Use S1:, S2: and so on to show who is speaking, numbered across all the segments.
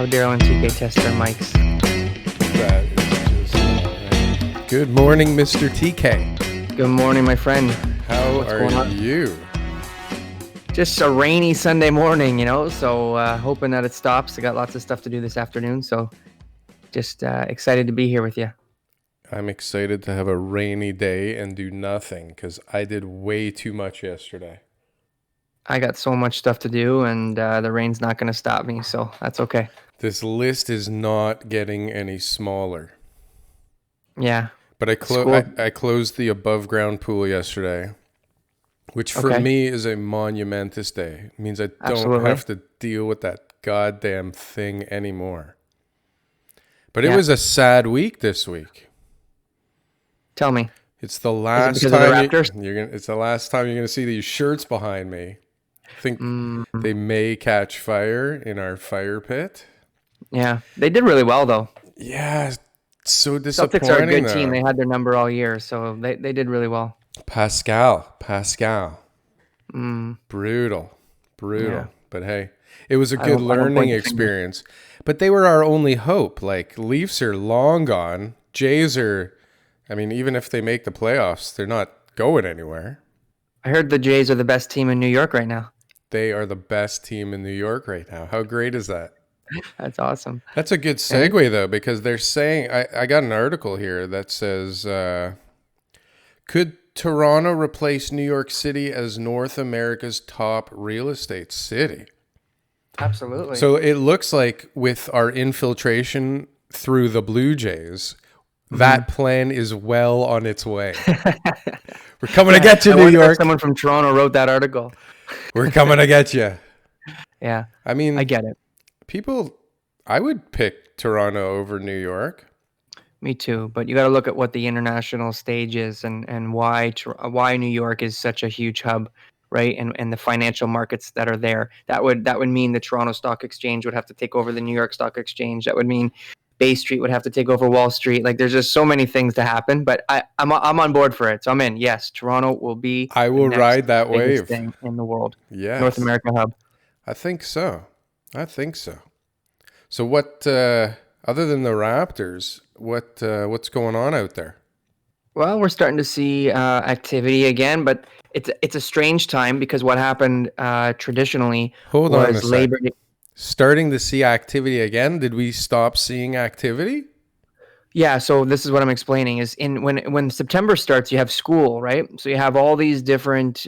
S1: how Darryl and TK test their mics.
S2: That is just not right. Good morning, Mr. TK.
S1: Good morning, my friend.
S2: How are you?
S1: Just a rainy Sunday morning, so hoping that it stops. I got lots of stuff to do this afternoon, so just excited to be here with you.
S2: I'm excited to have a rainy day and do nothing because I did way too much yesterday.
S1: I got so much stuff to do, and the rain's not going to stop me, so that's okay.
S2: This list is not getting any smaller.
S1: Yeah.
S2: But I closed the above ground pool yesterday, which for me is a monumentous day. It means I don't have to deal with that goddamn thing anymore. But it was a sad week this week.
S1: Tell me.
S2: It's the last time it's the last time you're going to see these shirts behind me. I think they may catch fire in our fire pit.
S1: Yeah, they did really well though.
S2: Yeah, so disappointing.
S1: Celtics are a good team. They had their number all year, so they did really well.
S2: Pascal. Brutal.
S1: Yeah.
S2: But hey, it was a good learning experience. But they were our only hope. Like, Leafs are long gone. Jays are, even if they make the playoffs, they're not going anywhere.
S1: I heard the Jays are the best team in New York right now.
S2: They are the best team in New York right now. How great is that?
S1: That's awesome.
S2: That's a good segue, though, because they're saying, I got an article here that says, could Toronto replace New York City as North America's top real estate city?
S1: Absolutely.
S2: So it looks like with our infiltration through the Blue Jays, that plan is well on its way. We're coming to get you, New York.
S1: Someone from Toronto wrote that article.
S2: We're coming to get you.
S1: Yeah.
S2: I
S1: get it.
S2: I would pick Toronto over New York.
S1: Me too, but you got to look at what the international stage is and why New York is such a huge hub, right? And the financial markets that are there. That would mean the Toronto Stock Exchange would have to take over the New York Stock Exchange. That would mean Bay Street would have to take over Wall Street. Like, there's just so many things to happen, but I'm on board for it. So I'm in. Yes, Toronto will be.
S2: I will ride that wave.
S1: Thing in the world.
S2: Yes.
S1: North America hub.
S2: I think so. So what? Other than the Raptors, what's going on out there?
S1: Well, we're starting to see activity again, but it's a strange time because what happened traditionally was Labor Day.
S2: Starting to see activity again. Did we stop seeing activity?
S1: Yeah, so this is what I'm explaining is when September starts, you have school, right? So you have all these different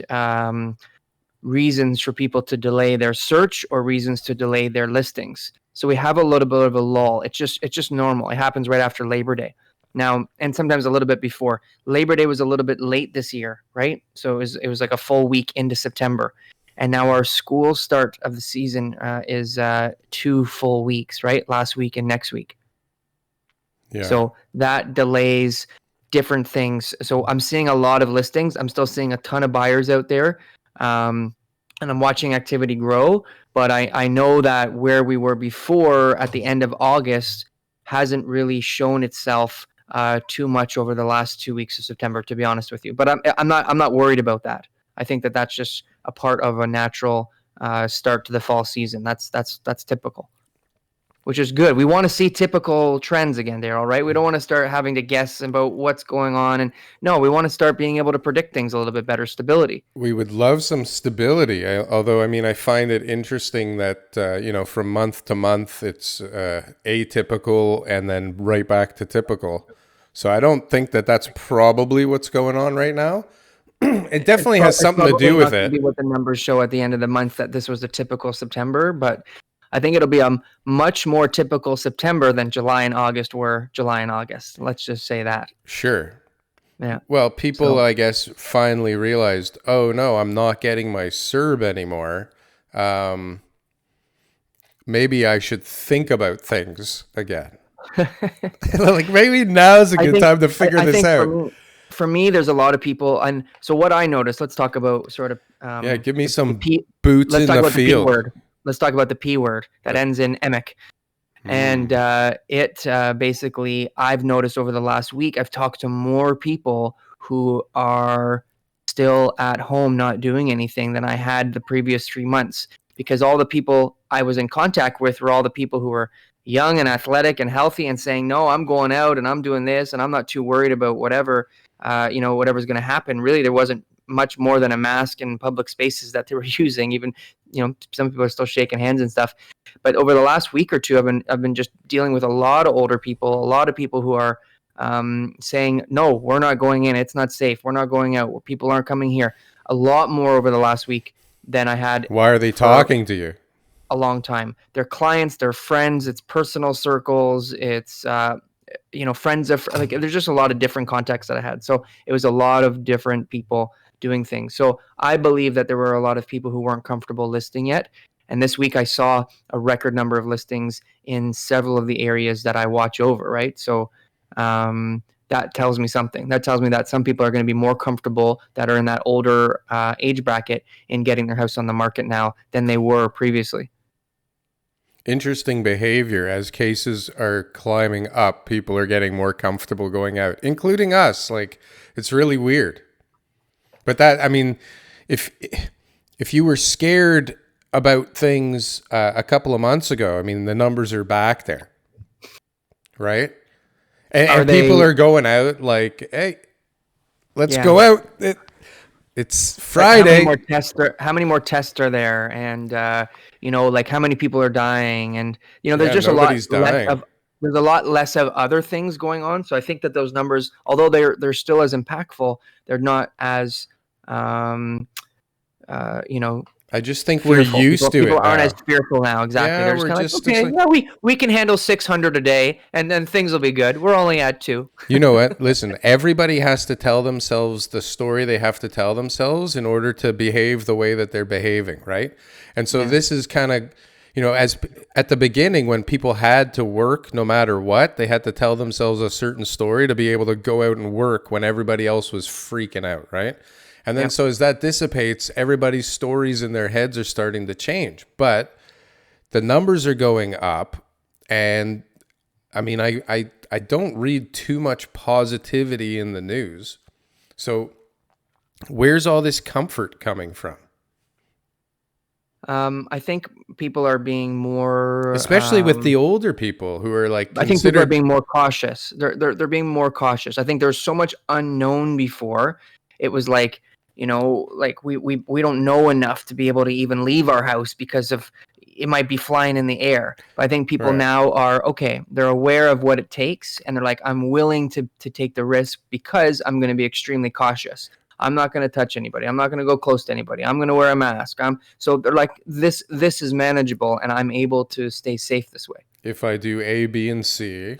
S1: reasons for people to delay their search or reasons to delay their listings. So we have a little bit of a lull. It's just normal. It happens right after Labor Day. Now, and sometimes a little bit before. Labor Day was a little bit late this year, right? So it was like a full week into September. And now our school start of the season is 2 full weeks, right? Last week and next week. Yeah. So that delays different things. So I'm seeing a lot of listings. I'm still seeing a ton of buyers out there. And I'm watching activity grow. But I know that where we were before at the end of August hasn't really shown itself too much over the last 2 weeks of September, to be honest with you. But I'm not worried about that. I think that that's just a part of a natural start to the fall season. That's typical, which is good. We want to see typical trends again, Darryl, right? We don't want to start having to guess about what's going on. And no, we want to start being able to predict things a little bit better, stability.
S2: We would love some stability. Although, I find it interesting that, from month to month, it's atypical and then right back to typical. So I don't think that that's probably what's going on right now. It definitely has something to do with it.
S1: Maybe what the numbers show at the end of the month that this was a typical September, but I think it'll be a much more typical September than July and August were July and August. Let's just say that.
S2: Sure.
S1: Yeah.
S2: Well, people, I guess, finally realized, oh no, I'm not getting my CERB anymore. Maybe I should think about things again. Like, maybe now's a good time to figure this out.
S1: For me, there's a lot of people, and so what I noticed. Let's talk about sort of.
S2: Give me some boots in the field.
S1: Let's talk about the P word that ends in emic. And it basically, I've noticed over the last week, I've talked to more people who are still at home not doing anything than I had the previous 3 months. because all the people I was in contact with were all the people who were young and athletic and healthy and saying, no, I'm going out and I'm doing this and I'm not too worried about whatever, whatever's going to happen. Really, there wasn't much more than a mask in public spaces that they were using. Even, some people are still shaking hands and stuff. But over the last week or two, I've been just dealing with a lot of older people, a lot of people who are saying, no, we're not going in. It's not safe. We're not going out. People aren't coming here. A lot more over the last week than I had.
S2: Why are they
S1: for
S2: talking to you?
S1: a long time. They're clients, they're friends, it's personal circles, it's friends of, like, there's just a lot of different contexts that I had. So it was a lot of different people doing things. So I believe that there were a lot of people who weren't comfortable listing yet. And this week I saw a record number of listings in several of the areas that I watch over, right? So that tells me something. That tells me that some people are going to be more comfortable that are in that older age bracket in getting their house on the market now than they were previously.
S2: Interesting behavior. As cases are climbing up, people are getting more comfortable going out, including us. Like, it's really weird. But if you were scared about things a couple of months ago, the numbers are back there, right? And people are going out like, hey, let's go out. It's Friday.
S1: Like how many more tests are there? And, like how many people are dying? And, there's just
S2: nobody's dying.
S1: There's a lot less of other things going on. So I think that those numbers, although they're still as impactful, they're not as,
S2: I just think
S1: fearful.
S2: we're used to
S1: People
S2: it
S1: aren't
S2: now.
S1: as fearful now. Exactly.
S2: Yeah,
S1: They're
S2: we're
S1: just kind of like, okay, yeah, we can handle 600 a day, and then things will be good. We're only at 2.
S2: You know what? Listen, everybody has to tell themselves the story they have to tell themselves in order to behave the way that they're behaving, right? And so this is kind of, as at the beginning when people had to work no matter what, they had to tell themselves a certain story to be able to go out and work when everybody else was freaking out, right? And then so as that dissipates, everybody's stories in their heads are starting to change. But the numbers are going up, and I don't read too much positivity in the news. So where's all this comfort coming from?
S1: I think people are being more,
S2: especially with the older people who are like
S1: I think people are being more cautious. They're being more cautious. I think there's so much unknown before. It was like, like we don't know enough to be able to even leave our house because of it might be flying in the air. But I think people now are okay. They're aware of what it takes, and they're like, I'm willing to take the risk because I'm going to be extremely cautious. I'm not going to touch anybody. I'm not going to go close to anybody. I'm going to wear a mask. So they're like, this is manageable, and I'm able to stay safe this way.
S2: If I do A, B, and C,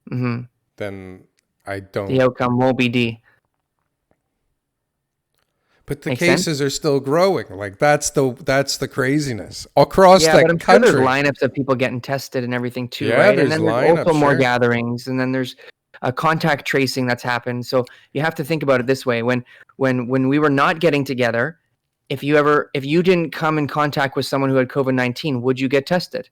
S2: then I don't.
S1: The outcome won't be D.
S2: But the cases are still growing. Like that's the craziness across the
S1: but I'm
S2: country.
S1: Sure there's lineups of people getting tested and everything too,
S2: yeah,
S1: right?
S2: There's
S1: and then
S2: there's
S1: also more gatherings, and then there's contact tracing that's happened. So you have to think about it this way: when we were not getting together, if you didn't come in contact with someone who had COVID-19, would you get tested?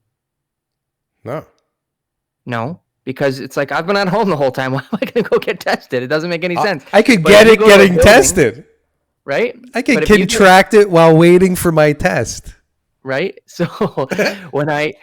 S1: No, because it's like, I've been at home the whole time. Why am I going to go get tested? It doesn't make any sense.
S2: I could get it getting tested.
S1: Right?
S2: I could contract it while waiting for my test.
S1: Right? So when I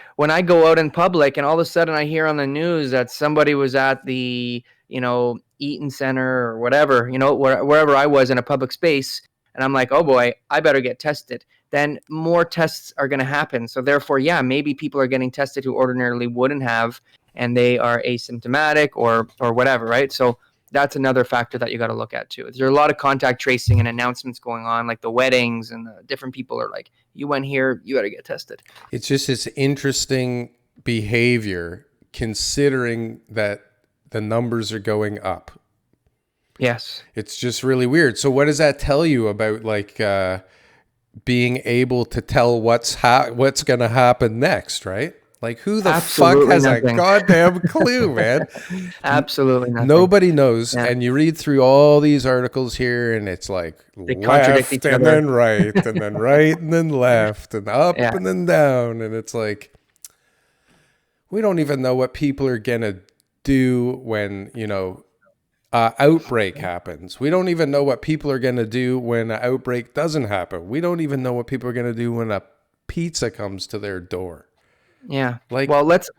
S1: go out in public and all of a sudden I hear on the news that somebody was at the, Eaton Center or whatever, wherever I was in a public space, and I'm like, oh boy, I better get tested, then more tests are going to happen. So therefore, maybe people are getting tested who ordinarily wouldn't have, and they are asymptomatic or whatever, right? So that's another factor that you got to look at too. There's a lot of contact tracing and announcements going on, like the weddings, and the different people are like, you went here, you got to get tested.
S2: It's just this interesting behavior considering that the numbers are going up.
S1: Yes.
S2: It's just really weird. So what does that tell you about like being able to tell what's going to happen next, right? Like, who the fuck has a goddamn clue, man?
S1: Absolutely nothing.
S2: Nobody knows. Yeah. And you read through all these articles here, and it's like
S1: they left
S2: and then right, and then right, and then left, and up, and then down. And it's like, we don't even know what people are going to do when, outbreak happens. We don't even know what people are going to do when an outbreak doesn't happen. We don't even know what people are going to do when a pizza comes to their door.
S1: Yeah.
S2: Like,
S1: Well, let's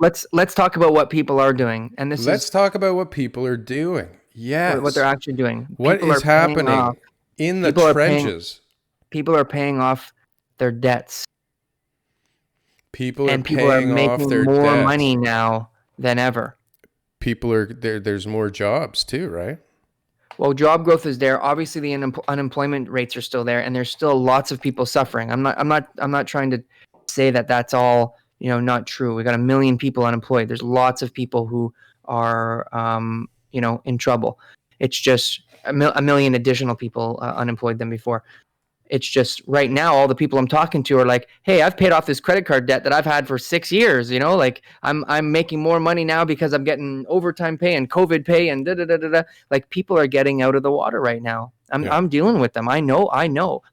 S1: talk about what people are doing, and this
S2: let's
S1: is
S2: talk about what people are doing.
S1: what they're
S2: Yes.
S1: actually doing.
S2: What is happening in the
S1: People are paying
S2: trenches?
S1: people are paying off their debts,
S2: People are
S1: and people are
S2: paying off
S1: making
S2: their
S1: more
S2: debts.
S1: money now than ever.
S2: People are there. There's more jobs too, right?
S1: Well, job growth is there. Obviously, the unemployment rates are still there, and there's still lots of people suffering. I'm not trying to say that that's all not true. We got 1 million people unemployed. There's lots of people who are in trouble. It's just a million additional people unemployed than before. It's just right now, all the people I'm talking to are like, "Hey, I've paid off this credit card debt that I've had for 6 years. Like I'm making more money now because I'm getting overtime pay and COVID pay and da da da da da." Like people are getting out of the water right now.
S2: Yeah.
S1: I'm dealing with them. I know.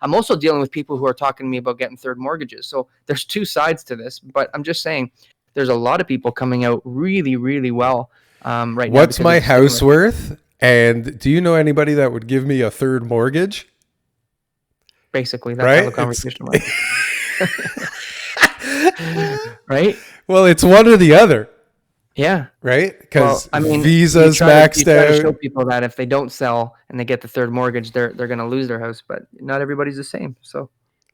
S1: I'm also dealing with people who are talking to me about getting third mortgages. So there's two sides to this, but I'm just saying there's a lot of people coming out really, really well right now
S2: What's
S1: because
S2: my
S1: of the
S2: house
S1: stimulus.
S2: worth? And do you know anybody that would give me a third mortgage?
S1: Basically, that's how
S2: Right?
S1: the
S2: It's
S1: conversation went. Right?
S2: well, it's one or the other,
S1: Yeah.
S2: right?
S1: Well,
S2: Because
S1: I mean,
S2: Visa's
S1: you
S2: maxed
S1: try to show
S2: out.
S1: people that if they don't sell and they get the third mortgage, they're going to lose their house. But not everybody's the same. So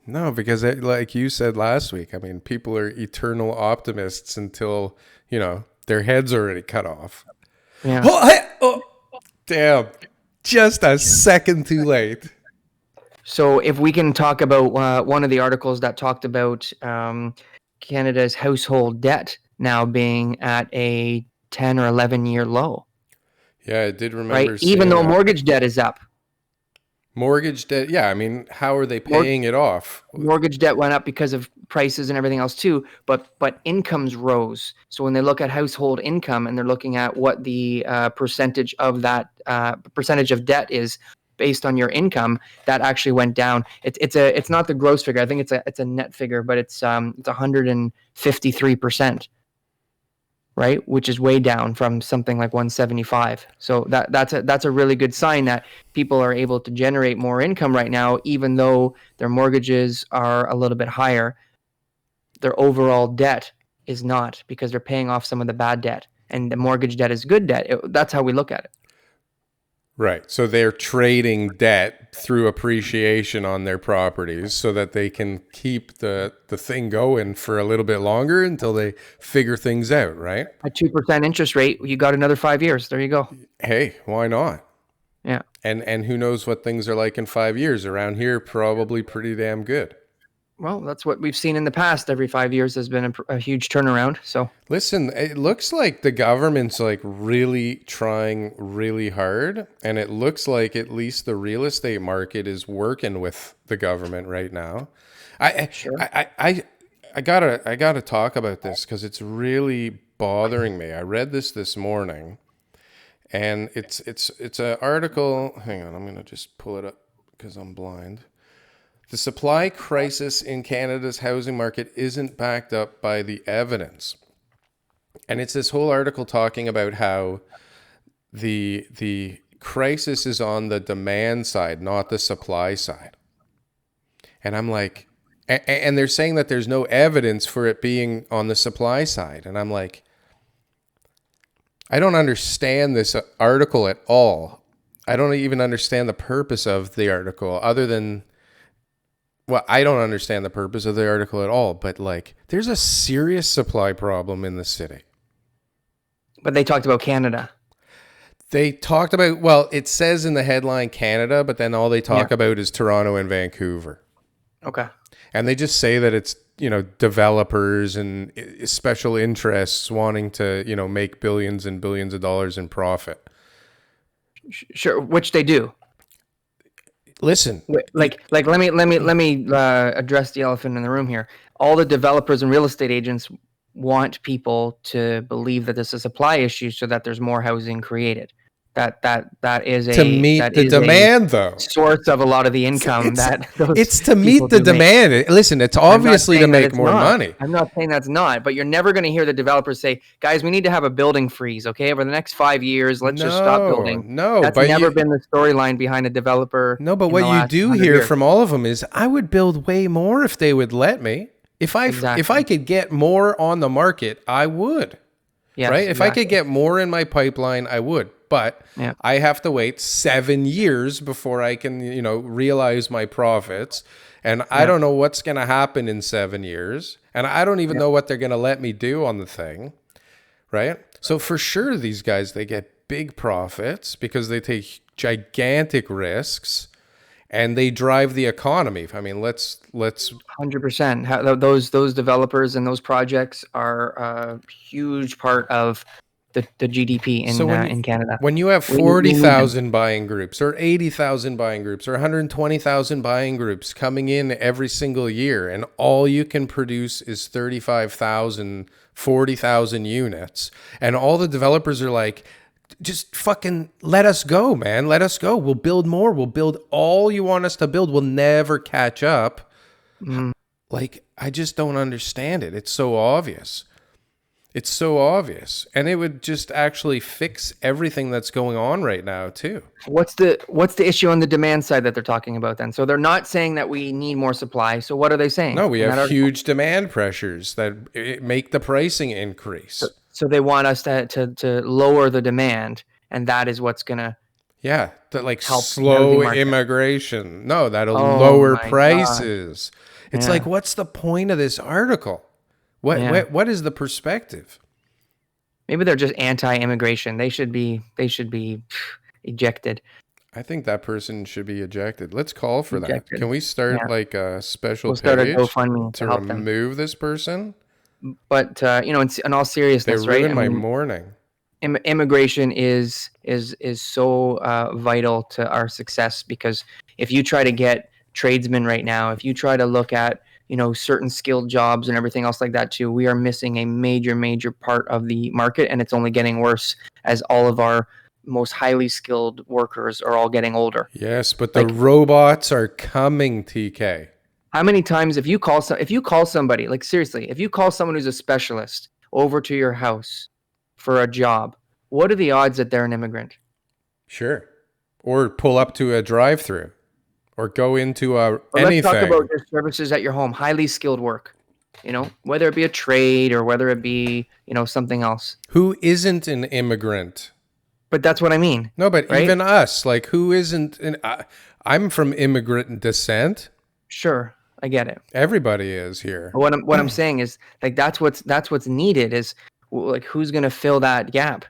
S2: No, because like you said last week, I mean, people are eternal optimists until their head's already cut off.
S1: yeah.
S2: Oh, damn! Just a second too late.
S1: So if we can talk about one of the articles that talked about Canada's household debt now being at a 10 or 11-year low,
S2: Yeah, I did
S1: right?
S2: remember
S1: Even
S2: seeing
S1: though
S2: that.
S1: mortgage debt is up.
S2: Mortgage debt. Yeah, I mean, how are they
S1: Mor-
S2: paying it off?
S1: Mortgage debt went up because of prices and everything else too, but incomes rose. So when they look at household income and they're looking at what the percentage of that percentage of debt is based on your income, that actually went down. It's not the gross figure. I think it's a net figure, but it's 153%, right? Which is way down from something like 175. So that's a really good sign that people are able to generate more income right now, even though their mortgages are a little bit higher. Their overall debt is not, because they're paying off some of the bad debt, and the mortgage debt is good debt. That's how we look at it.
S2: Right. So they're trading debt through appreciation on their properties so that they can keep the thing going for a little bit longer until they figure things out, right?
S1: A 2% interest rate, you got another 5 years. There you go.
S2: Hey, why not?
S1: Yeah.
S2: And who knows what things are like in 5 years? Around here, probably pretty damn good.
S1: Well, that's what we've seen in the past. Every 5 years has been a huge turnaround. So
S2: Listen, it looks like the government's like really trying really hard, and it looks like at least the real estate market is working with the government right now. I
S1: sure.
S2: I gotta talk about this because it's really bothering me. I read this morning, and it's an article. Hang on, I'm gonna just pull it up because I'm blind. The supply crisis in Canada's housing market isn't backed up by the evidence. And it's this whole article talking about how the crisis is on the demand side, not the supply side. And I'm like, and they're saying that there's no evidence for it being on the supply side. And I'm like, I don't understand this article at all. I don't even understand the purpose of the article other than, well, I don't understand the purpose of the article at all, but like there's a serious supply problem in the city.
S1: But they talked about Canada.
S2: They talked about, well, it says in the headline Canada, but then all they talk about is Toronto and Vancouver.
S1: Okay.
S2: And they just say that it's, developers and special interests wanting to, make billions and billions of dollars in profit.
S1: Sure, which they do.
S2: Listen,
S1: Like let me address the elephant in the room here. All the developers and real estate agents want people to believe that this is a supply issue so that there's more housing created. That is
S2: to meet the demand, though.
S1: Source of a lot of the income
S2: it's to meet the demand. Listen, it's obviously to make more money.
S1: I'm not saying that's not, but you're never going to hear the developers say, "Guys, we need to have a building freeze, okay? Over the next 5 years, let's just stop building."
S2: No,
S1: that's never been the storyline behind a developer.
S2: No, but what you do hear from all of them is, "I would build way more if they would let me." If I
S1: Exactly.
S2: could get more on the market, I would.
S1: Yes,
S2: Right? If I could
S1: exactly.
S2: get more in my pipeline, I would. But
S1: Yeah.
S2: I have to wait 7 years before I can, realize my profits. And I
S1: Yeah.
S2: don't know what's going to happen in 7 years. And I don't even
S1: Yeah.
S2: know what they're going to let me do on the thing. Right? So for sure, these guys, they get big profits because they take gigantic risks and they drive the economy. I mean, let's
S1: 100%. Those developers and those projects are a huge part of the GDP
S2: So
S1: in Canada.
S2: when you have
S1: We need them.
S2: 40,000 buying groups or 80,000 buying groups or 120,000 buying groups coming in every single year and all you can produce is 35,000, 40,000 units and all the developers are like, just fucking let us go, man. Let us go. We'll build more. We'll build all you want us to build. We'll never catch up.
S1: Mm.
S2: Like, I just don't understand it. It's so obvious. It's so obvious. And it would just actually fix everything that's going on right now, too.
S1: What's the issue on the demand side that they're talking about then? So they're not saying that we need more supply. So what are they saying
S2: No, we
S1: in
S2: have
S1: that article?
S2: huge demand pressures that make the pricing
S1: So,
S2: increase.
S1: so they want us to lower the demand, and that is what's gonna
S2: Yeah, that like
S1: help the housing
S2: slow
S1: market.
S2: immigration. No, that'll
S1: Oh
S2: lower
S1: my God.
S2: prices. It's like,
S1: Yeah.
S2: what's the point of this article? What
S1: Yeah.
S2: what is the perspective?
S1: Maybe they're just anti-immigration. They should be ejected.
S2: I think that person should be ejected. Let's call for that.
S1: Ejected.
S2: Can we start
S1: Yeah.
S2: like a special
S1: We'll start a
S2: page
S1: GoFundMe to
S2: to
S1: help them.
S2: remove this person?
S1: But in all
S2: They
S1: seriousness, right?
S2: ruined
S1: I
S2: my
S1: mean,
S2: morning.
S1: immigration is so vital to our success, because if you try to get tradesmen right now, if you try to look at certain skilled jobs and everything else like that too, we are missing a major part of the market, and it's only getting worse as all of our most highly skilled workers are all getting older.
S2: Yes, but the
S1: Like,
S2: robots are coming, TK.
S1: how many times if you call somebody, like, seriously, if you call someone who's a specialist over to your house for a job, what are the odds that they're an immigrant?
S2: Sure. Or pull up to a drive-through or go into a
S1: But let's talk about
S2: anything.
S1: your services at your home, highly skilled work, whether it be a trade or whether it be, something else.
S2: Who isn't an immigrant?
S1: But that's what I mean,
S2: No, but
S1: right?
S2: even us, like who isn't I'm from immigrant descent.
S1: Sure, I get it.
S2: Everybody is here.
S1: But what I'm saying is, like, that's what's needed is, like, who's going to fill that gap,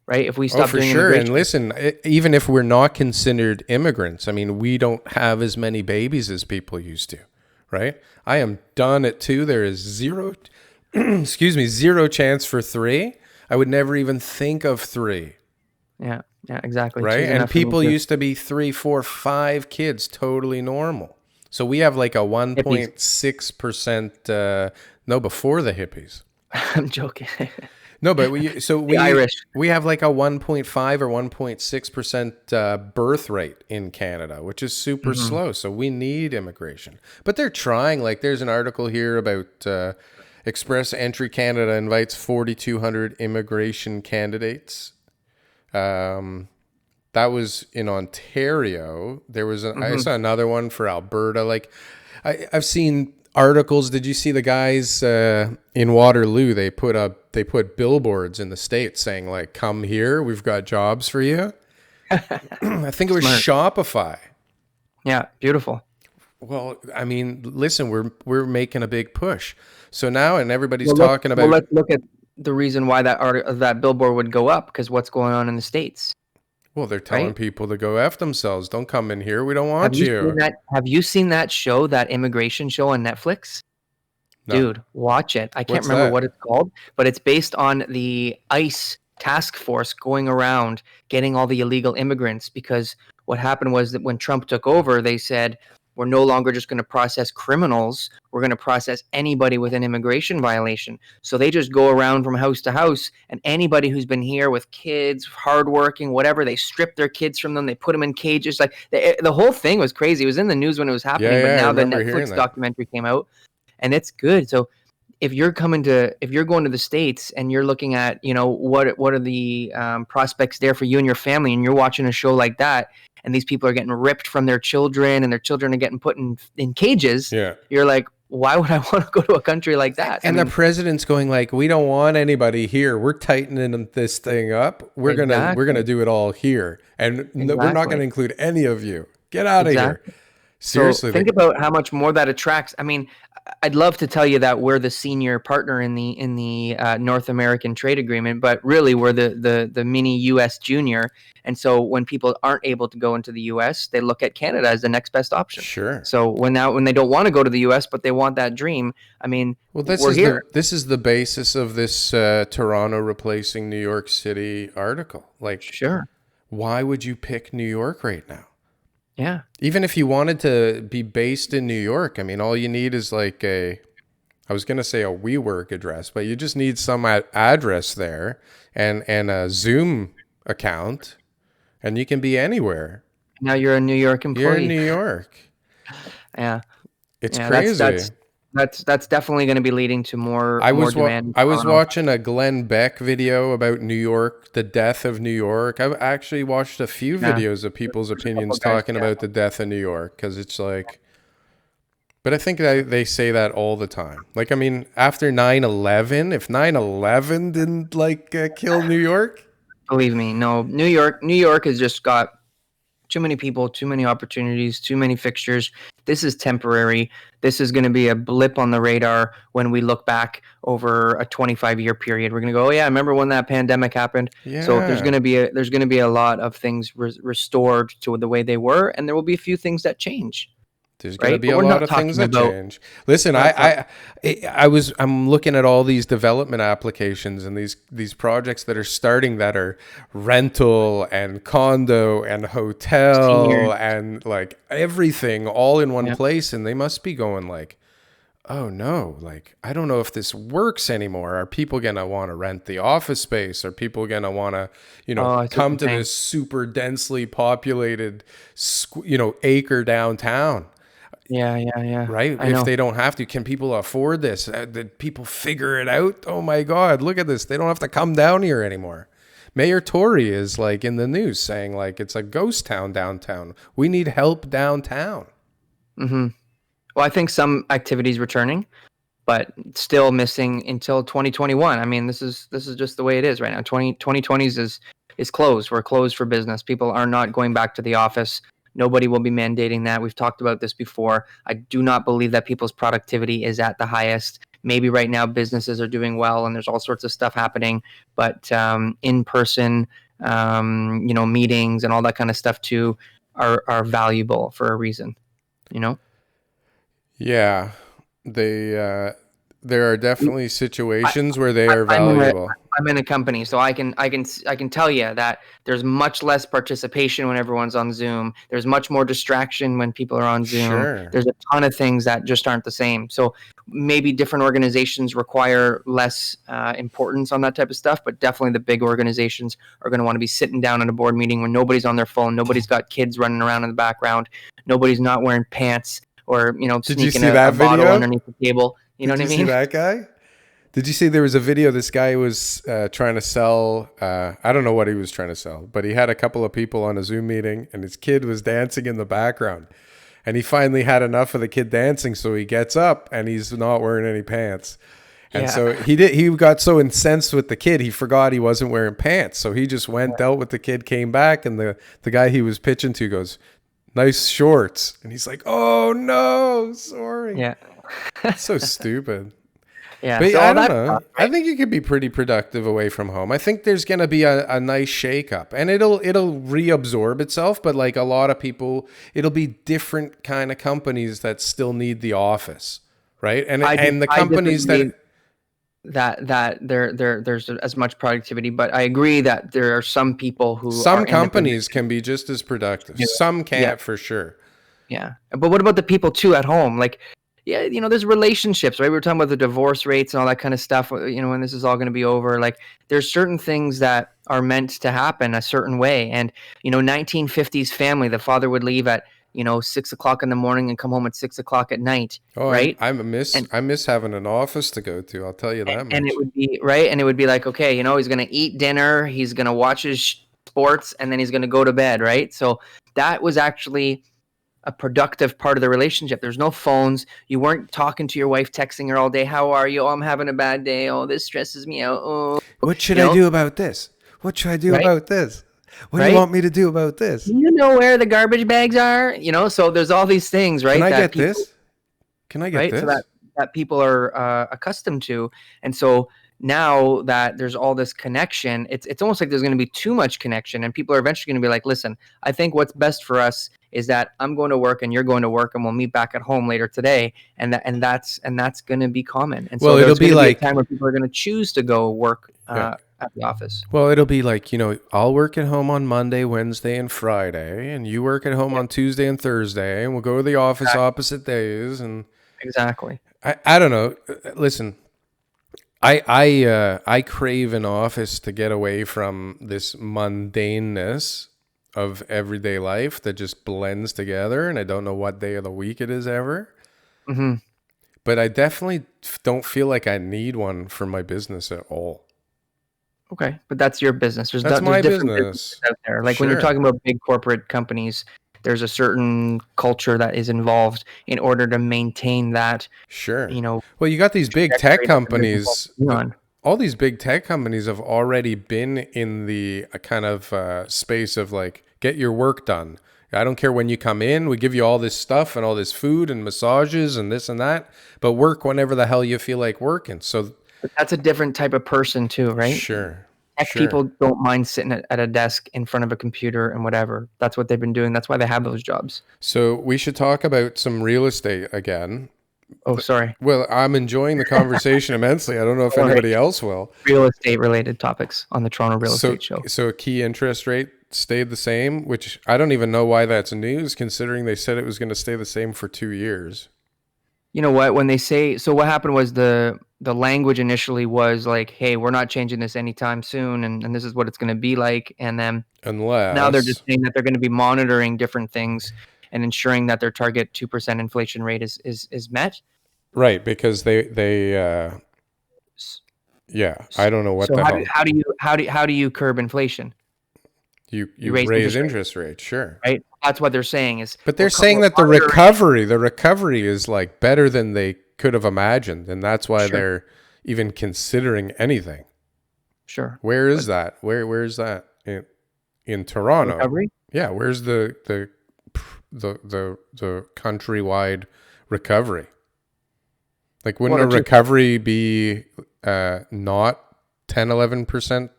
S1: right? If we
S2: Oh,
S1: stop
S2: for
S1: doing
S2: sure. And
S1: immigration.
S2: listen, even if we're not considered immigrants, I mean, we don't have as many babies as people used to, right? I am done at 2. There is zero, excuse me, zero chance for 3. I would never even think of 3,
S1: Yeah, yeah, exactly.
S2: right?
S1: Two's
S2: And
S1: enough for me
S2: people
S1: too.
S2: used to be 3, 4, 5 kids, totally normal. So we have like a
S1: Hippies.
S2: 1.6%, no, before the hippies.
S1: I'm joking.
S2: No, but we so
S1: The Irish.
S2: we have like a 1.5 or 1.6% birth rate in Canada, which is super
S1: Hmm.
S2: slow. So we need immigration, but they're trying. Like, there's an article here about Express Entry Canada invites 4,200 immigration candidates. That was in Ontario. There was I
S1: Hmm.
S2: saw another one for Alberta. Like, I've seen articles. Did you see the guys in Waterloo? They put billboards in the States saying like, "Come here, we've got jobs for you." I think it was
S1: Smart.
S2: Shopify.
S1: Yeah, beautiful.
S2: Well, I mean, listen, we're making a big push. So now, and everybody's
S1: Well, let's
S2: talking
S1: well
S2: about.
S1: let's look at the reason why that billboard would go up, because what's going on in the States,
S2: Well, they're telling
S1: right?
S2: people to go F themselves. Don't come in here. We don't
S1: Have
S2: want
S1: you seen
S2: you.
S1: that? Have you seen that show, that immigration show on Netflix?
S2: No.
S1: Dude, watch it. I can't
S2: What's
S1: remember what
S2: that?
S1: it's called, but it's based on the ICE task force going around getting all the illegal immigrants, because what happened was that when Trump took over, they said, we're no longer just going to process criminals. We're going to process anybody with an immigration violation. So they just go around from house to house, and anybody who's been here with kids, hardworking, whatever, they strip their kids from them. They put them in cages. Like, the whole thing was crazy. It was in the news when it was
S2: Yeah,
S1: happening, but
S2: yeah, I
S1: now the
S2: remember hearing
S1: Netflix
S2: that.
S1: documentary came out, and it's good. So if you're going to the States and you're looking at, what are the prospects there for you and your family, and you're watching a show like that, and these people are getting ripped from their children, and their children are getting put in cages,
S2: Yeah.
S1: you're like, why would I want to go to a country like that? I
S2: And the
S1: mean,
S2: president's going like, we don't want anybody here. We're tightening this thing up. We're gonna
S1: exactly,
S2: do it all here, and we're not gonna
S1: exactly,
S2: include any of you. Get out of here.
S1: exactly. So
S2: Seriously,
S1: think about how much more that attracts. I mean, I'd love to tell you that we're the senior partner in the North American Trade Agreement, but really we're the mini U.S. junior. And so when people aren't able to go into the U.S., they look at Canada as the next best option.
S2: sure.
S1: So when they don't want to go to the U.S. but they want that dream, I mean,
S2: Well,
S1: we're here.
S2: this is the basis of this Toronto replacing New York City article. Like,
S1: Sure.
S2: why would you pick New York right now?
S1: Yeah.
S2: Even if you wanted to be based in New York, I mean, all you need is like I was going to say a WeWork address, but you just need some address there and a Zoom account, and you can be anywhere.
S1: Now you're a New York
S2: You're in
S1: employee.
S2: New York.
S1: Yeah.
S2: It's
S1: Yeah.
S2: crazy.
S1: That's definitely going to be leading to more demand in
S2: I was
S1: Toronto.
S2: watching a Glenn Beck video about New York, the death of New York. I've actually watched a few
S1: Yeah.
S2: videos of people's
S1: There's a couple
S2: opinions
S1: guys.
S2: talking
S1: Yeah.
S2: about the death of New York because it's like, but I think they say that all the time. Like, I mean, after 9/11, if 9/11 didn't like kill New York,
S1: Believe me, no. New York has just got too many people, too many opportunities, too many fixtures. This is temporary. This is going to be a blip on the radar when we look back over a 25-year period. We're going to go, oh yeah, remember when that pandemic happened? So
S2: yeah,
S1: there's going to be a lot of things restored to the way they were, and there will be a few things that change,
S2: there's going to
S1: right?
S2: be
S1: But
S2: a
S1: we're
S2: lot
S1: not
S2: of things
S1: talking
S2: that
S1: about
S2: change. Listen,
S1: we're not talking.
S2: I'm looking at all these development applications and these projects that are starting that are rental and condo and hotel
S1: Seniors.
S2: and like everything all in one
S1: Yeah.
S2: place, and they must be going like, oh no, like I don't know if this works anymore. Are people going to want to rent the office space? Are people going to want to,
S1: Oh, I see what
S2: come
S1: you're
S2: to
S1: saying.
S2: this super densely populated acre downtown?
S1: Yeah, yeah, yeah.
S2: Right?
S1: I
S2: If
S1: know.
S2: they don't have to, can people afford this? Did people figure it out? Oh my God, look at this. They don't have to come down here anymore. Mayor Tory is like in the news saying like it's a ghost town downtown. We need help downtown.
S1: Hmm. Well, I think some activities returning, but still missing until 2021. I mean, this is just the way it is right now. 2020s is closed. We're closed for business. People are not going back to the office. Nobody will be mandating that. We've talked about this before. I do not believe that people's productivity is at the highest. Maybe right now businesses are doing well and there's all sorts of stuff happening, but in person, meetings and all that kind of stuff too are valuable for a reason. You know.
S2: Yeah. They there are definitely
S1: I,
S2: situations where they
S1: I,
S2: are
S1: I'm in a
S2: valuable.
S1: I'm in a company, so I can tell you that there's much less participation when everyone's on Zoom. There's much more distraction when people are on Zoom.
S2: Sure.
S1: There's a ton of things that just aren't the same. So maybe different organizations require less importance on that type of stuff, but definitely the big organizations are going to want to be sitting down in a board meeting when nobody's on their phone, nobody's got kids running around in the background, nobody's not wearing pants or
S2: Did you
S1: sneaking
S2: see
S1: a
S2: that
S1: bottle
S2: video?
S1: underneath the table. You know
S2: Did
S1: what I
S2: you see
S1: mean?
S2: that guy? Did you see there was a video? This guy was trying to sell. I don't know what he was trying to sell, but he had a couple of people on a Zoom meeting, and his kid was dancing in the background. And he finally had enough of the kid dancing, so he gets up and he's not wearing any pants. And
S1: Yeah.
S2: so he got so incensed with the kid, he forgot he wasn't wearing pants. So he just went, dealt with the kid, came back, and the guy he was pitching to goes, "Nice shorts." And he's like, "Oh no, sorry."
S1: Yeah.
S2: So stupid.
S1: Yeah.
S2: But
S1: So
S2: I
S1: all
S2: don't
S1: that
S2: know.
S1: stuff,
S2: I
S1: right?
S2: think you could be pretty productive away from home. I think there's going to be a nice shakeup, and it'll reabsorb itself. But like a lot of people, it'll be different kind of companies that still need the office, right? And the
S1: I
S2: companies that
S1: disagree that there's as much productivity, but I agree that there are some people who are
S2: some
S1: in the
S2: companies
S1: position
S2: can be just as
S1: to
S2: productive.
S1: do it.
S2: Some
S1: Yeah,
S2: can't for sure.
S1: yeah. But what about the people too at home? Like, yeah, there's relationships, right? We were talking about the divorce rates and all that kind of stuff. When this is all going to be over, like, there's certain things that are meant to happen a certain way. And 1950s family, the father would leave at 6 o'clock in the morning and come home at 6 o'clock at night,
S2: Oh,
S1: right?
S2: I
S1: And
S2: miss having an office to go to. I'll tell you that
S1: and it
S2: much.
S1: would be right, and it would be like, okay, he's gonna eat dinner, he's gonna watch his sports, and then he's gonna go to bed, right? So that was actually a productive part of the relationship. There's no phones. You weren't talking to your wife, texting her all day. How are you? Oh, I'm having a bad day. Oh, this stresses me out. Oh,
S2: What should
S1: you
S2: I
S1: know,
S2: do about this? What should I do
S1: right?
S2: about this? What do you
S1: Right?
S2: want me to do about this?
S1: You know where the garbage bags are, so there's all these things,
S2: Can
S1: right?
S2: I
S1: That
S2: get
S1: people,
S2: this? Can I get
S1: right? So
S2: this?
S1: that people are accustomed to. And so now that there's all this connection, it's almost like there's going to be too much connection, and people are eventually going to be like, listen, I think what's best for us is that I'm going to work and you're going to work, and we'll meet back at home later today. And that's going to be common. And
S2: Well,
S1: so
S2: it'll
S1: there's going
S2: be
S1: to be a
S2: like,
S1: time where people are going to choose to go work
S2: yeah.
S1: at the office.
S2: Well, it'll be like, I'll work at home on Monday, Wednesday, and Friday, and you work at home
S1: Yeah,
S2: on Tuesday and Thursday, and we'll go to the office
S1: exactly.
S2: opposite days. And
S1: Exactly.
S2: I don't know. Listen, I crave an office to get away from this mundaneness of everyday life that just blends together, and I don't know what day of the week it is ever.
S1: Hmm.
S2: But I definitely don't feel like I need one for my business at all.
S1: Okay, but that's your business.
S2: That's
S1: There's
S2: my
S1: different businesses
S2: business.
S1: out there. Like when you're
S2: Sure.
S1: talking about big corporate companies, there's a certain culture that is involved in order to maintain that,
S2: Sure.
S1: you know,
S2: Well, you got these big tech
S1: trajectory that the business wants
S2: companies.
S1: to be on.
S2: All these big tech companies have already been in the kind of space of like, get your work done. I don't care when you come in. We give you all this stuff and all this food and massages and this and that, but work whenever the hell you feel like working. So,
S1: But that's a different type of person too, right?
S2: sure.
S1: Tech
S2: Sure.
S1: people don't mind sitting at a desk in front of a computer and whatever. That's what they've been doing. That's why they have those jobs.
S2: So, we should talk about some real estate again.
S1: Oh, sorry.
S2: Well, I'm enjoying the conversation immensely. I don't know if
S1: All right.
S2: anybody else will.
S1: Real estate related topics on the Toronto Real
S2: So,
S1: Estate Show.
S2: so a key interest rate stayed the same, which I don't even know why that's news, considering they said it was going to stay the same for 2 years.
S1: You know what? When they say, so what happened was the language initially was like, hey, we're not changing this anytime soon, and this is what it's going to be like. And then now they're just
S2: Unless,
S1: saying that they're going to be monitoring different things and ensuring that their target 2% inflation rate is met.
S2: right, because
S1: S-
S2: yeah, I don't know what
S1: So
S2: the hell.
S1: how do you curb inflation?
S2: You
S1: You
S2: you
S1: raise
S2: raise
S1: interest rates,
S2: interest rates, sure.
S1: right? That's what they're saying is
S2: But they're saying
S1: we're
S2: that the
S1: monitoring.
S2: recovery is like better than they could have imagined, and that's why
S1: Sure,
S2: they're even considering anything.
S1: sure.
S2: Where is
S1: But
S2: that? Where's that in
S1: the
S2: Toronto?
S1: recovery.
S2: Yeah, where's the countrywide recovery? Like, wouldn't
S1: Well,
S2: a
S1: they're too.
S2: recovery be not 10, 11%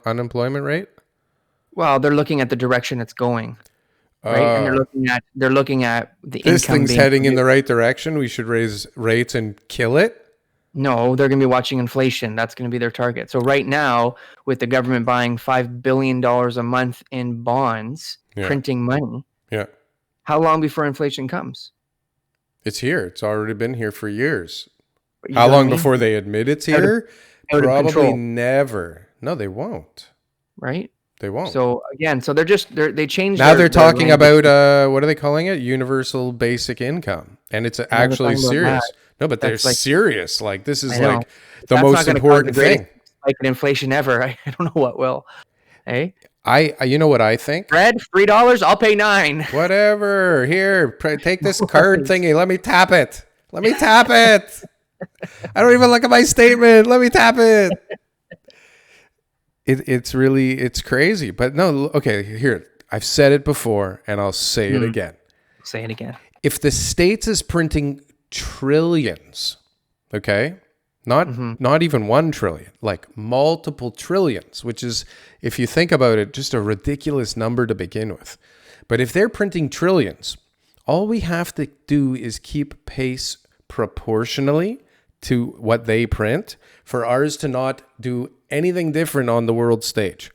S2: unemployment rate?
S1: Well, they're looking at the direction it's going, right? And
S2: Uh,
S1: they're looking at the
S2: this
S1: income
S2: thing's
S1: being
S2: heading in
S1: produced.
S2: the right direction. We should raise rates and kill it.
S1: No, they're going to be watching inflation. That's going to be their target. So right now, with the government buying $5 billion a month in bonds,
S2: Yeah,
S1: printing money,
S2: yeah.
S1: how long before inflation comes?
S2: It's here. It's already been here for years.
S1: You
S2: How
S1: know what I
S2: long
S1: mean?
S2: before they admit it's
S1: Out of
S2: here?
S1: out of
S2: Probably
S1: control,
S2: never. No, they won't.
S1: right?
S2: They won't.
S1: So again, so they changed
S2: Now they're
S1: their
S2: talking
S1: language.
S2: about what are they calling it? Universal basic income, and it's
S1: No, they're
S2: actually
S1: talking about that.
S2: serious. No, but they're
S1: That's like,
S2: serious. Like, this is
S1: I know.
S2: like
S1: If
S2: the
S1: that's not
S2: most
S1: going to cause the
S2: important
S1: greatest
S2: thing.
S1: spike in inflation ever. I don't know what will. Hey,
S2: You know what I think?
S1: bread, $3, I'll pay 9.
S2: Whatever. Here, take this card thingy. Let me tap it. Let me tap it. I don't even look at my statement. Let me tap it. It's crazy. But no, okay, here. I've said it before and I'll say it again.
S1: Say it again.
S2: If the States is printing trillions, okay? Not even 1 trillion, like multiple trillions, which is, if you think about it, just a ridiculous number to begin with. But if they're printing trillions, all we have to do is keep pace proportionally to what they print for ours to not do anything different on the world stage,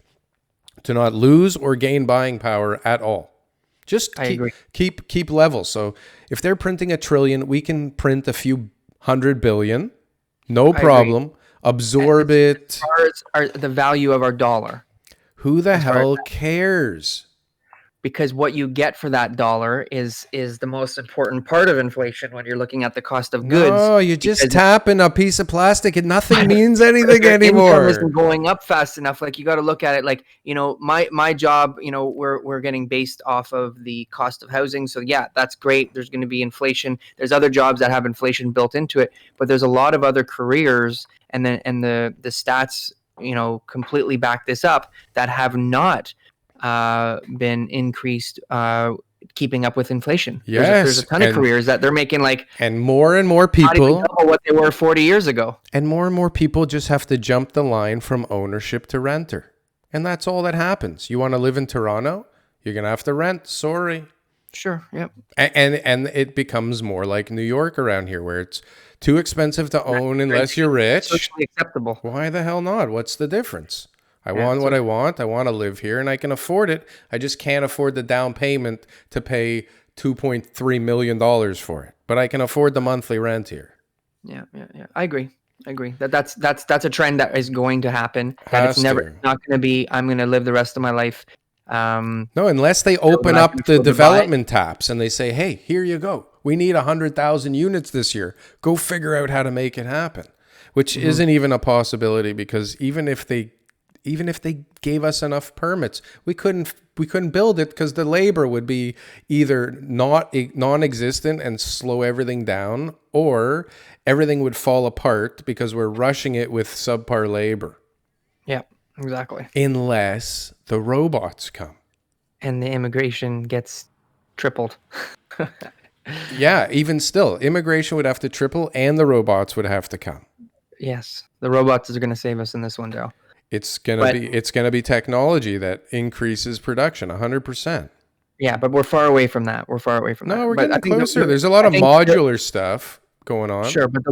S2: to not lose or gain buying power at all. Just
S1: I agree.
S2: keep level. So if they're printing 1 trillion, we can print a few 100 billion. No
S1: I agree.
S2: problem. Absorb it.
S1: As far as the value of our dollar,
S2: Who the
S1: as far as
S2: hell cares?
S1: because what you get for that dollar is the most important part of inflation when you're looking at the cost of goods.
S2: No, you're just
S1: Because
S2: tapping a piece of plastic and nothing means anything
S1: your income isn't
S2: anymore.
S1: going up fast enough. Like, you got to look at it like, my job, we're getting based off of the cost of housing. So yeah, that's great. There's going to be inflation. There's other jobs that have inflation built into it, but there's a lot of other careers, and the stats, completely back this up, that have not been increased, keeping up with inflation. There's a
S2: Yes,
S1: ton of careers that they're making like
S2: and more
S1: not even
S2: people
S1: double what they were 40 years ago.
S2: and more people just have to jump the line from ownership to renter. And that's all that happens. You want to live in Toronto? You're going to have to rent. Sorry.
S1: Sure. Yep.
S2: And it becomes more like New York around here, where it's too expensive to own unless you're rich.
S1: Socially acceptable.
S2: Why the hell not? What's the difference? I
S1: Yeah,
S2: want what I want. I want to live here and I can afford it. I just can't afford the down payment to pay $2.3 million for it. But I can afford the monthly rent here.
S1: Yeah. I agree. That's a trend that is going to happen. That
S2: Has
S1: it's never
S2: to.
S1: not going to be. I'm going to live the rest of my life.
S2: No, unless they open
S1: that I
S2: up
S1: can
S2: the
S1: afford to buy.
S2: development taps and they say, hey, here you go. We need 100,000 units this year. Go figure out how to make it happen, which isn't even a possibility, because even if they gave us enough permits, we couldn't build it, because the labor would be either non-existent and slow everything down, or everything would fall apart because we're rushing it with subpar labor.
S1: Yeah, exactly.
S2: Unless the robots come.
S1: And the immigration gets tripled.
S2: Yeah, even still, immigration would have to triple and the robots would have to come.
S1: Yes, the robots are going to save us in this one, Darryl.
S2: It's gonna be technology that increases production 100%.
S1: Yeah, but we're far away from that. We're
S2: No, we're
S1: But
S2: getting
S1: I think
S2: closer. There's a lot of modular stuff going on.
S1: Sure, but the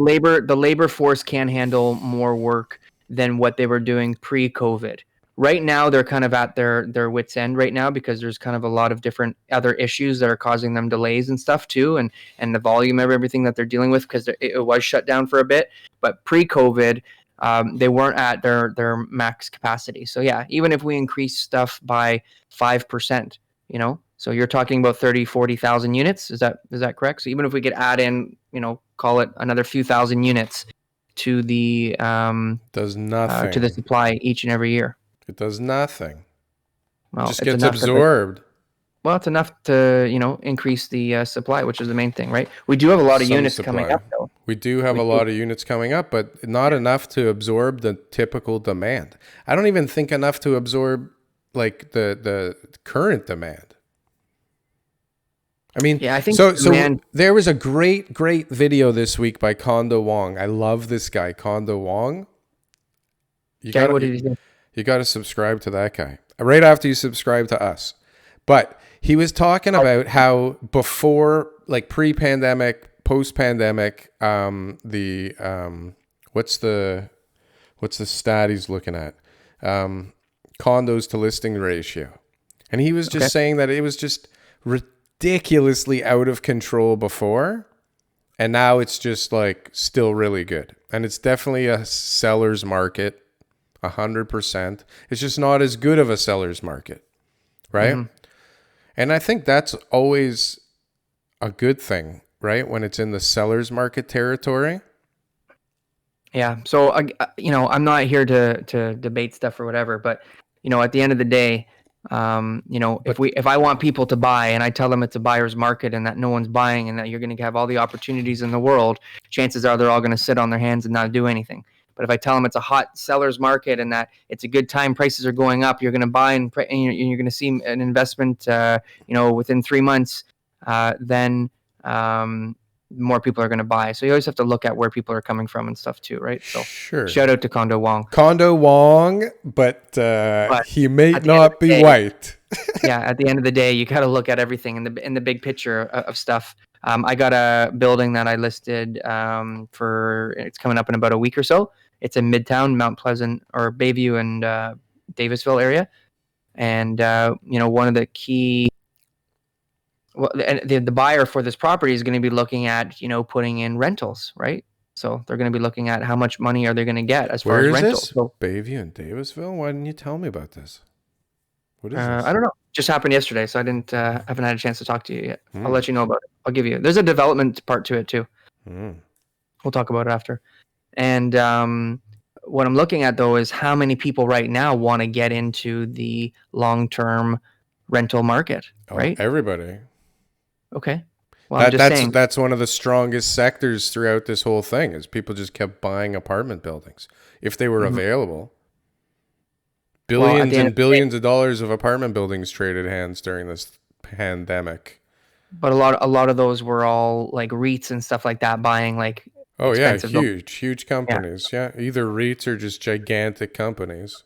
S1: labor force can handle more work than what they were doing pre-COVID. Right now, they're kind of at their wits' end right now, because there's kind of a lot of different other issues that are causing them delays and stuff too, and the volume of everything that they're dealing with, because it was shut down for a bit. But pre-COVID, they weren't at their max capacity. So yeah, even if we increase stuff by 5%, so you're talking about 30,000-40,000 units. Is that correct? So even if we could add in, call it another few thousand units to the
S2: Does nothing.
S1: to the supply each and every year.
S2: It does nothing.
S1: Well,
S2: It just
S1: it's
S2: gets
S1: enough
S2: absorbed.
S1: it's enough to increase the supply, which is the main thing, right? We do have a lot of
S2: Some
S1: units
S2: supply.
S1: coming up, though.
S2: We do have a lot of units coming up, but not enough to absorb the typical demand. I don't even think enough to absorb like the current demand. I mean,
S1: Yeah, I think
S2: so
S1: demand.
S2: there was a great video this week by Kondo Wong. I love this guy, Kondo Wong.
S1: Okay, what did he say?
S2: You got to subscribe to that guy right after you subscribe to us. But he was talking about how before, like pre-pandemic, post-pandemic, what's the stat he's looking at? Condos to listing ratio. And he was just saying that it was just ridiculously out of control before, and now it's just like still really good. And it's definitely a seller's market. 100%. It's just not as good of a seller's market, right? Mm-hmm. And I think that's always a good thing, right? When it's in the seller's market territory.
S1: Yeah. So, I'm not here to debate stuff or whatever, but at the end of the day, if I want people to buy and I tell them it's a buyer's market and that no one's buying and that you're going to have all the opportunities in the world, chances are they're all going to sit on their hands and not do anything. But if I tell them it's a hot seller's market and that it's a good time, prices are going up, you're going to buy and you're going to see an investment, within 3 months, then more people are going to buy. So you always have to look at where people are coming from and stuff too, right? So
S2: sure.
S1: Shout out to Kondo Wong.
S2: But he may not be white.
S1: Yeah, at the end of the day, you got to look at everything in the big picture of stuff. I got a building that I listed it's coming up in about a week or so. It's in Midtown, Mount Pleasant, or Bayview and Davisville area. And, one of the key, the buyer for this property is going to be looking at, putting in rentals, right? So they're going to be looking at how much money are they going to get as far as rentals.
S2: Where is this? Bayview and Davisville? Why didn't you tell me about this? What is this?
S1: I don't know. Just happened yesterday, so I haven't had a chance to talk to you yet. I'll
S2: Hmm.
S1: let you know about it. I'll give you. There's a development part to it too.
S2: Hmm.
S1: We'll talk about it after. And what I'm looking at though is how many people right now want to get into the long-term rental market,
S2: Oh,
S1: right?
S2: everybody.
S1: Okay. Well, I'm just saying.
S2: That's one of the strongest sectors throughout this whole thing is people just kept buying apartment buildings if they were
S1: Mhm.
S2: available.
S1: Well, at
S2: Billions
S1: the end
S2: and
S1: of the day,
S2: billions of dollars of apartment buildings traded hands during this pandemic.
S1: but a lot of those were all like REITs and stuff like that buying like
S2: Oh yeah,
S1: expensive buildings.
S2: huge
S1: Yeah.
S2: companies. Yeah, either REITs or just gigantic companies.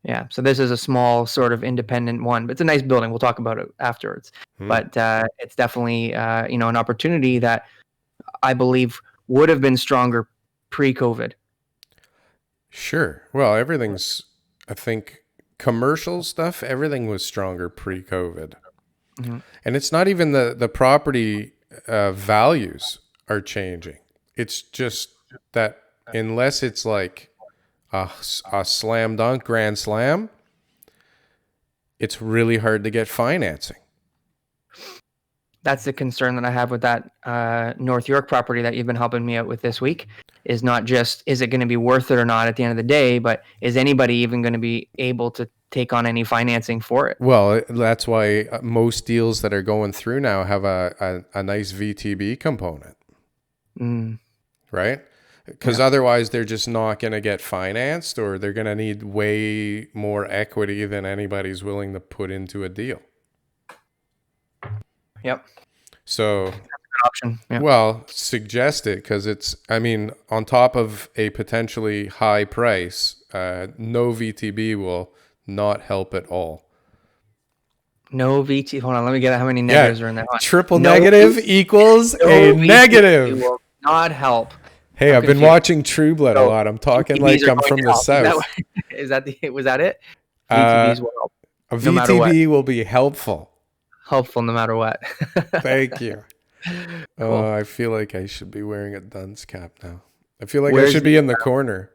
S1: Yeah. So this is a small sort of independent one, but it's a nice building. We'll talk about it afterwards.
S2: Hmm.
S1: But it's definitely an opportunity that I believe would have been stronger pre-COVID.
S2: Sure. Well, everything's. I think commercial stuff. Everything was stronger pre-COVID,
S1: Mm-hmm.
S2: and it's not even the property values are changing. It's just that unless it's like a slam dunk grand slam, it's really hard to get financing.
S1: That's the concern that I have with that North York property that you've been helping me out with this week. Is not just is it going to be worth it or not at the end of the day, but is anybody even going to be able to take on any financing for it?
S2: Well, that's why most deals that are going through now have a nice VTB component,
S1: Mm,
S2: right? Because
S1: yeah.
S2: otherwise they're just not going to get financed, or they're going to need way more equity than anybody's willing to put into a deal.
S1: Yep.
S2: So,
S1: Good option. Yeah.
S2: well, suggest it because I mean, on top of a potentially high price, no VTB will not help at all.
S1: No VT. Hold on. Let me get how many
S2: Yeah,
S1: negatives are in there. Hold on.
S2: triple
S1: No,
S2: negative equals a
S1: no VTB
S2: negative.
S1: will not help.
S2: Hey,
S1: I'm
S2: I've been
S1: confused.
S2: watching True Blood a
S1: So
S2: lot. I'm talking
S1: VTBs
S2: like
S1: are
S2: I'm
S1: going
S2: from
S1: to
S2: the
S1: help.
S2: South.
S1: Was that it?
S2: Uh,
S1: VTBs will help
S2: a
S1: no matter what.
S2: VTB will be helpful.
S1: Helpful no matter what.
S2: Thank you.
S1: Cool.
S2: I feel like I should be wearing a dunce cap now. I feel like I
S1: Where's
S2: should be in the corner.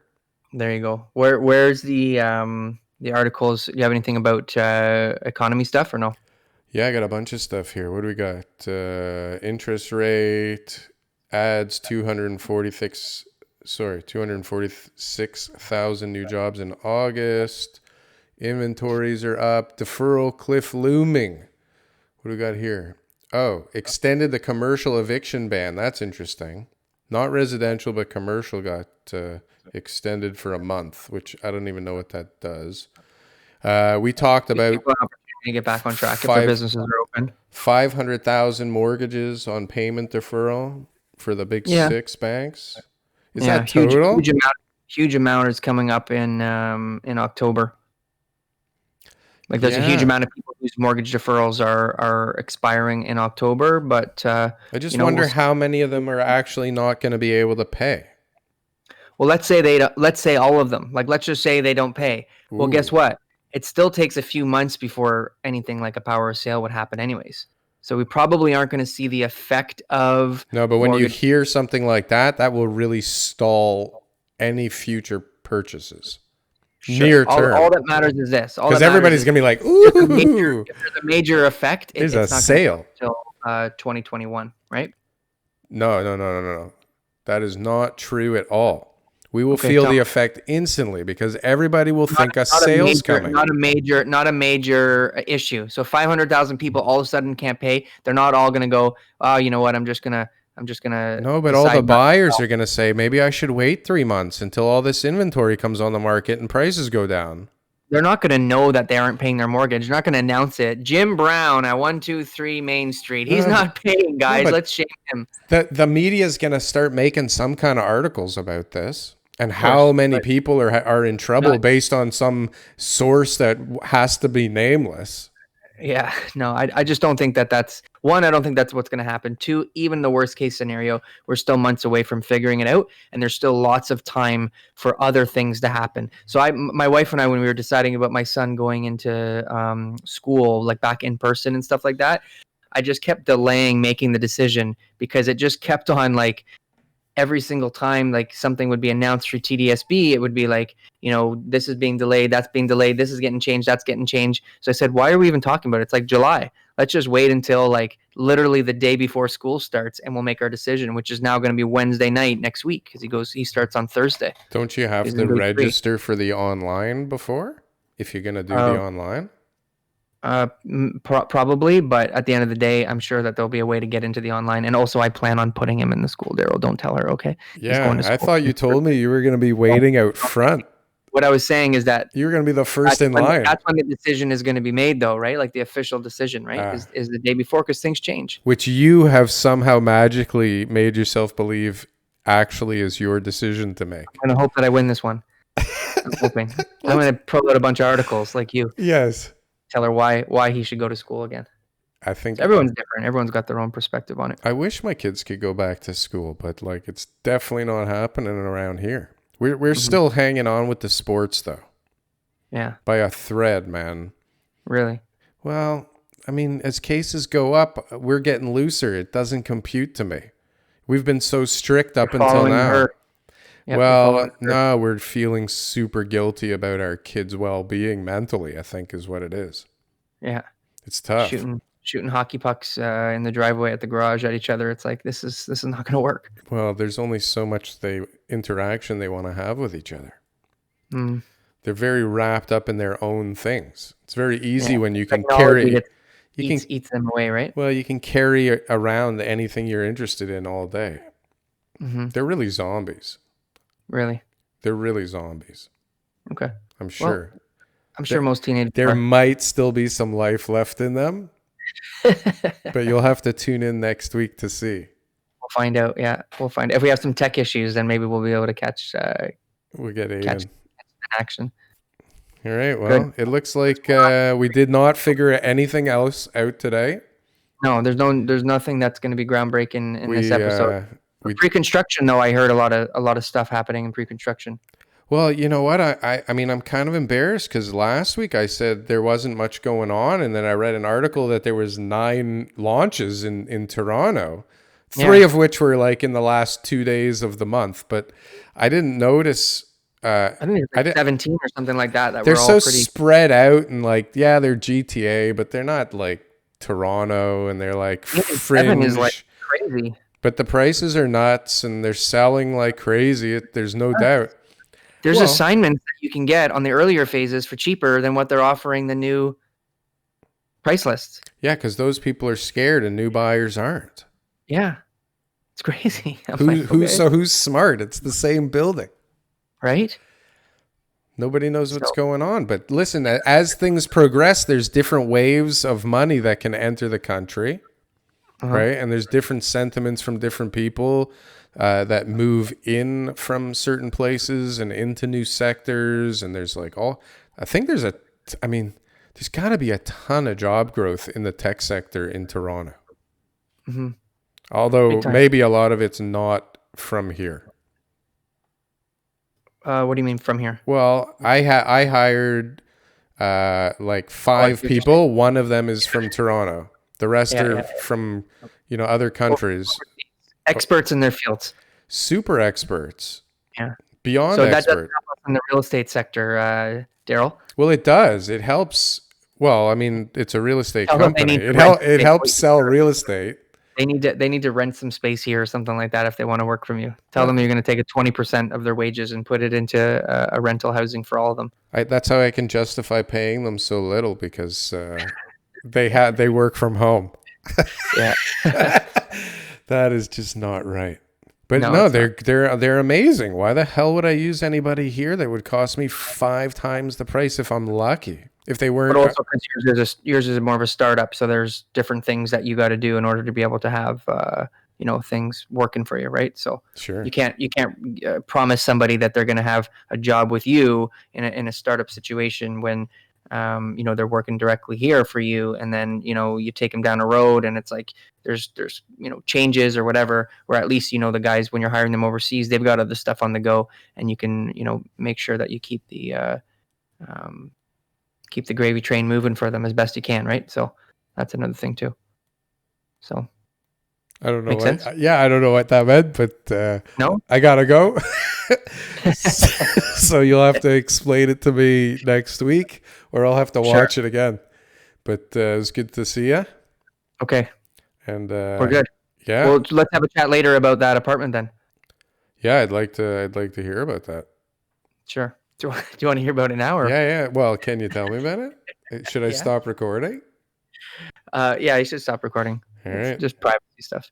S1: There you go. Where's the articles? Do you have anything about economy stuff or no?
S2: Yeah, I got a bunch of stuff here. What do we got? Interest rate adds 246,000 new jobs in August. Inventories are up. Deferral cliff looming. What do we got here? Oh, extended the commercial eviction ban. That's interesting. Not residential, but commercial got extended for a month, which I don't even know what that does. We talked about
S1: People have an opportunity to get back on track if their businesses are open.
S2: 500,000 mortgages on payment deferral for the big
S1: Yeah,
S2: six banks. Is
S1: yeah.
S2: that total?
S1: Huge amount is coming up in October. Like there's a huge
S2: Yeah.
S1: amount of people whose mortgage deferrals are expiring in October, but
S2: I just
S1: we'll
S2: wonder
S1: see.
S2: how many of them are actually not going to be able to pay.
S1: Well, let's say all of them. Like let's just say they don't pay. Well, guess
S2: Ooh.
S1: what? It still takes a few months before anything like a power of sale would happen anyways. So we probably aren't going to see the effect of
S2: No, but when you
S1: mortgage.
S2: hear something like that, that will really stall any future purchases
S1: Sure.
S2: near
S1: All
S2: term.
S1: that matters is this. All
S2: Because
S1: that matters
S2: everybody's
S1: is
S2: going to be like,
S1: if there's a major,
S2: ooh,
S1: if there's a major effect,
S2: there's a
S1: it's not going to
S2: sale.
S1: come until 2021, right?
S2: No. That is not true at all. We will
S1: Okay,
S2: feel
S1: tell
S2: the
S1: me.
S2: effect instantly because everybody will think a
S1: Not a
S2: sale's
S1: major,
S2: coming.
S1: not a major issue. So 500,000 people all of a sudden can't pay. They're not all going to go, oh, you know what? I'm just gonna
S2: No, but all the
S1: decide not to
S2: buyers
S1: sell.
S2: are going to say, maybe I should wait 3 months until all this inventory comes on the market and prices go down.
S1: They're not going to know that they aren't paying their mortgage. They're not going to announce it. Jim Brown at 123 Main Street. He's
S2: No,
S1: not paying,
S2: no,
S1: guys.
S2: but
S1: Let's shame him.
S2: the media is going to start making some kind of articles about this and
S1: Of
S2: how
S1: course,
S2: many
S1: but
S2: people are in trouble
S1: not.
S2: based on some source that has to be nameless.
S1: Yeah, no, I just don't think that's one. I don't think that's what's going to happen. Two, even the worst case scenario, we're still months away from figuring it out, and there's still lots of time for other things to happen. So my wife and I, when we were deciding about my son going into school, like back in person and stuff like that, I just kept delaying making the decision because it just kept on like every single time like something would be announced through TDSB, it would be like, this is being delayed, that's being delayed, this is getting changed, that's getting changed. So I said, why are we even talking about it? It's like July. Let's just wait until like literally the day before school starts, and we'll make our decision, which is now going to be Wednesday night next week, because he starts on Thursday.
S2: Don't you have
S1: He's
S2: to
S1: in day 3.
S2: register for the online before if you're going to do the online?
S1: Probably, but at the end of the day, I'm sure that there'll be a way to get into the online. And also, I plan on putting him in the school. Daryl, don't tell her, okay? He's going
S2: Yeah,
S1: to
S2: I
S1: school.
S2: thought you told me you were going to be waiting out front.
S1: What I was saying is that
S2: You were going to be the first in line.
S1: that's when the decision is going to be made, though, right? Like the official decision, right? Is the day before, because things change.
S2: Which you have somehow magically made yourself believe actually is your decision to make.
S1: I'm going to hope that I win this one. I'm hoping. I'm going to pull out a bunch of articles like you.
S2: Yes.
S1: Tell her why he should go to school again.
S2: I think
S1: Everyone's different. Everyone's got their own perspective on it.
S2: I wish my kids could go back to school, but like it's definitely not happening around here. We're still hanging on with the sports though.
S1: Yeah.
S2: By a thread, man.
S1: Really?
S2: Well, I mean, as cases go up, we're getting looser. It doesn't compute to me. We've been so strict up until now.
S1: Yep,
S2: well, no, we're feeling super guilty about our kids' well-being mentally, I think is what it is.
S1: Yeah.
S2: It's tough.
S1: Shooting hockey pucks in the driveway at the garage at each other. It's like, this is not going to work.
S2: Well, there's only so much interaction they want to have with each other.
S1: Mm.
S2: They're very wrapped up in their own things. It's very easy when you can
S1: eats them away, right?
S2: Well, you can carry around anything you're interested in all day. Mm-hmm. They're really zombies.
S1: Really?
S2: They're really zombies.
S1: Okay.
S2: I'm sure.
S1: Well, I'm sure most teenagers.
S2: There might still be some life left in them, but you'll have to tune in next week to see.
S1: We'll find out. Yeah, we'll find out. If we have some tech issues, then maybe we'll be able to catch.
S2: We'll get Aiden
S1: in action.
S2: All right. Well, Good. It looks like we did not figure anything else out today.
S1: No, there's nothing that's going to be groundbreaking in this episode. Pre-construction, though, I heard a lot of stuff happening in pre-construction.
S2: Well, you know what? I mean, I'm kind of embarrassed because last week I said there wasn't much going on, and then I read an article that there was 9 launches in Toronto, 3 of which were like in the last 2 days of the month. But I didn't notice.
S1: I think it's like 17 or something like that.
S2: They're so spread out and like, yeah, they're GTA, but they're not like Toronto, and they're like fringe.
S1: 7 is like crazy.
S2: But the prices are nuts, and they're selling like crazy. There's no doubt.
S1: There's assignments that you can get on the earlier phases for cheaper than what they're offering the new price lists.
S2: Yeah, because those people are scared and new buyers aren't.
S1: Yeah, it's crazy.
S2: Who's smart? It's the same building.
S1: Right?
S2: Nobody knows what's going on. But listen, as things progress, there's different waves of money that can enter the country, right? And there's different sentiments from different people that move in from certain places and into new sectors. And there's like I think there's got to be a ton of job growth in the tech sector in Toronto. Mm-hmm. Although maybe a lot of it's not from here.
S1: What do you mean from here?
S2: Well, I hired like 5 people. One of them is from Toronto. The rest are from other countries.
S1: Experts in their fields.
S2: Super experts.
S1: Yeah.
S2: Beyond
S1: so
S2: expert.
S1: So that doesn't help us in the real estate sector, Daryl.
S2: Well, it does. It helps. Well, I mean, it's a real estate company. It helps sell real estate.
S1: They need to rent some space here or something like that if they want to work from you. Tell them you're going to take a 20% of their wages and put it into a rental housing for all of them.
S2: That's how I can justify paying them so little, because they work from home.
S1: Yeah.
S2: That is just not right. But no, they're amazing. Why the hell would I use anybody here that would cost me 5 times the price if I'm lucky? If they weren't.
S1: But also because yours is more of a startup, so there's different things that you got to do in order to be able to have things working for you, right? So
S2: sure.
S1: you can't promise somebody that they're going to have a job with you in a startup situation when they're working directly here for you, and then you take them down a road and it's like there's changes or whatever, or at least the guys, when you're hiring them overseas, they've got other stuff on the go, and you can make sure that you keep the gravy train moving for them as best you can, right? So that's another thing too. So
S2: I don't know
S1: Make sense?
S2: what. Yeah, I don't know what that meant, but
S1: No?
S2: I gotta go. So you'll have to explain it to me next week, or I'll have to
S1: Sure.
S2: watch it again. But it was good to see you,
S1: Okay.
S2: and
S1: We're good.
S2: yeah,
S1: Well, let's have a chat later about that apartment then.
S2: yeah, I'd like to hear about that.
S1: Sure. Do you want to hear about it now or?
S2: Yeah, yeah. Well, can you tell me about it? Should I
S1: Yeah.
S2: stop recording?
S1: Yeah, you should stop recording.
S2: All
S1: It's
S2: right.
S1: just privacy stuff.